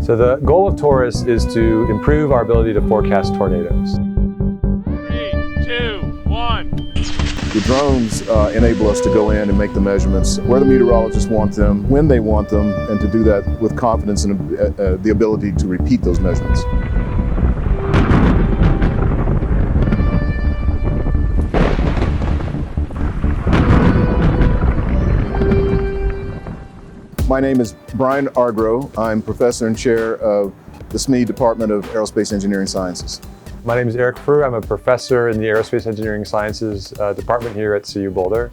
So the goal of TORUS is to improve our ability to forecast tornadoes. 3, 2, 1. The drones enable us to go in and make the measurements where the meteorologists want them, when they want them, and to do that with confidence and the ability to repeat those measurements. My name is Brian Argro. I'm professor and chair of the SME Department of Aerospace Engineering Sciences. My name is Eric Frew. I'm a professor in the Aerospace Engineering Sciences department here at CU Boulder.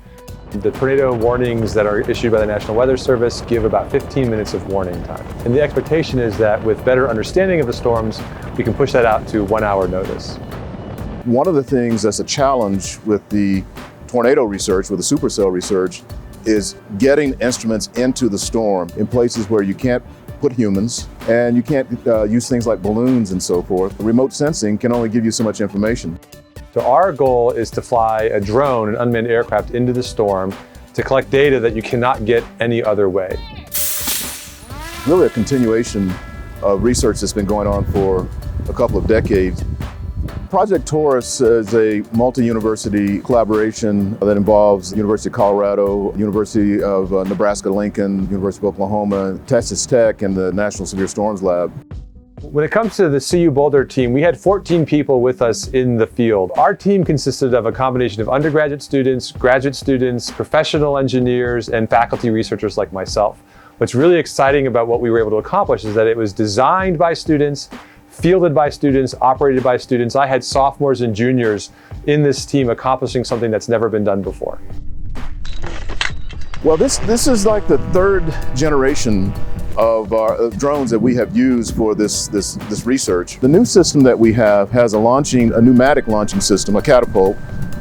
The tornado warnings that are issued by the National Weather Service give about 15 minutes of warning time. And the expectation is that with better understanding of the storms, we can push that out to 1 hour notice. One of the things that's a challenge with the tornado research, with the supercell research, is getting instruments into the storm in places where you can't put humans and you can't use things like balloons and so forth. Remote sensing can only give you so much information. So our goal is to fly a drone, an unmanned aircraft, into the storm to collect data that you cannot get any other way. Really a continuation of research that's been going on for a couple of decades. Project TORUS is a multi-university collaboration that involves the University of Colorado, University of Nebraska-Lincoln, University of Oklahoma, Texas Tech, and the National Severe Storms Lab. When it comes to the CU Boulder team, we had 14 people with us in the field. Our team consisted of a combination of undergraduate students, graduate students, professional engineers, and faculty researchers like myself. What's really exciting about what we were able to accomplish is that it was designed by students, fielded by students, operated by students. I had sophomores and juniors in this team accomplishing something that's never been done before. Well, this is like the third generation of our drones that we have used for this research. The new system that we have has a pneumatic launching system, a catapult,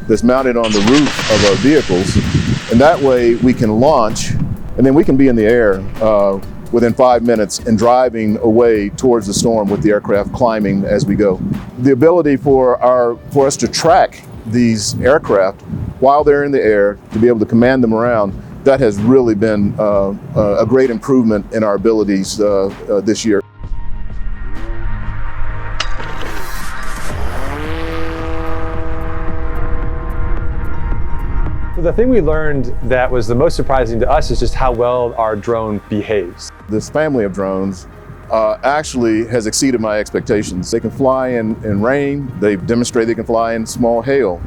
that's mounted on the roof of our vehicles. And that way we can launch, and then we can be in the air within 5 minutes and driving away towards the storm with the aircraft climbing as we go. The ability for us to track these aircraft while they're in the air, to be able to command them around, that has really been a great improvement in our abilities this year. The thing we learned that was the most surprising to us is just how well our drone behaves. This family of drones actually has exceeded my expectations. They can fly in rain. They've demonstrated they can fly in small hail.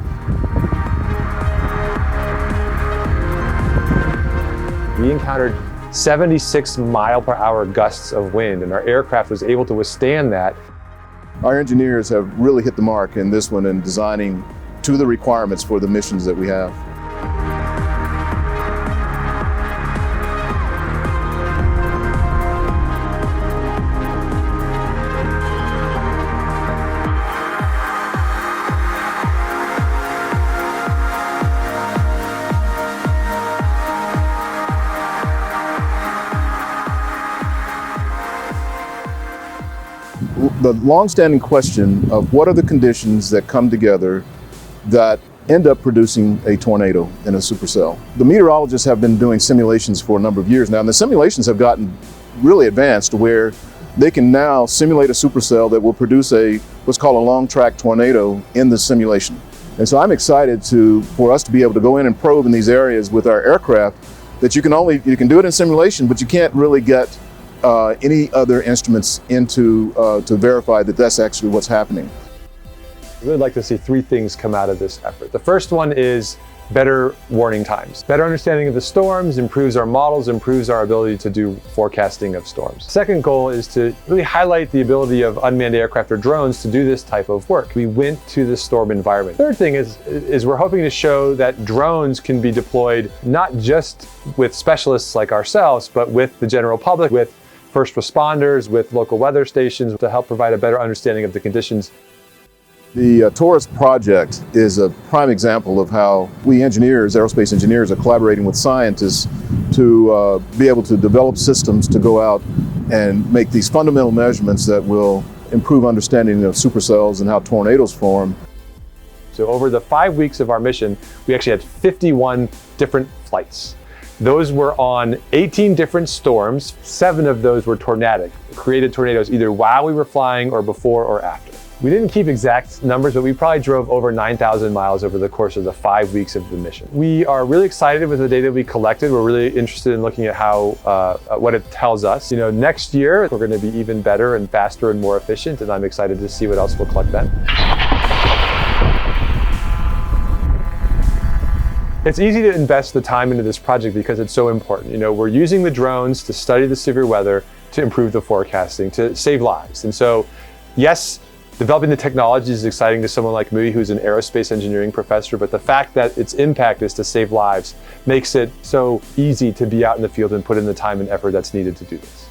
We encountered 76 mile-per-hour gusts of wind, and our aircraft was able to withstand that. Our engineers have really hit the mark in this one in designing to the requirements for the missions that we have. The long-standing question of what are the conditions that come together that end up producing a tornado in a supercell. The meteorologists have been doing simulations for a number of years now, and the simulations have gotten really advanced where they can now simulate a supercell that will produce what's called a long-track tornado in the simulation. And so I'm excited for us to be able to go in and probe in these areas with our aircraft that you can do it in simulation, but you can't really get any other instruments to verify that that's actually what's happening. I'd really like to see three things come out of this effort. The first one is better warning times. Better understanding of the storms improves our models, improves our ability to do forecasting of storms. Second goal is to really highlight the ability of unmanned aircraft or drones to do this type of work. We went to the storm environment. Third thing is we're hoping to show that drones can be deployed not just with specialists like ourselves, but with the general public, with first responders, with local weather stations to help provide a better understanding of the conditions. The TORUS project is a prime example of how we engineers, aerospace engineers, are collaborating with scientists to be able to develop systems to go out and make these fundamental measurements that will improve understanding of supercells and how tornadoes form. So over the 5 weeks of our mission, we actually had 51 different flights. Those were on 18 different storms. 7 of those were tornadic, created tornadoes either while we were flying or before or after. We didn't keep exact numbers, but we probably drove over 9,000 miles over the course of the 5 weeks of the mission. We are really excited with the data we collected. We're really interested in looking at how, what it tells us. You know, next year, we're going to be even better and faster and more efficient, and I'm excited to see what else we'll collect then. It's easy to invest the time into this project because it's so important. You know, we're using the drones to study the severe weather, to improve the forecasting, to save lives. And so, yes, developing the technology is exciting to someone like me who's an aerospace engineering professor, but the fact that its impact is to save lives makes it so easy to be out in the field and put in the time and effort that's needed to do this.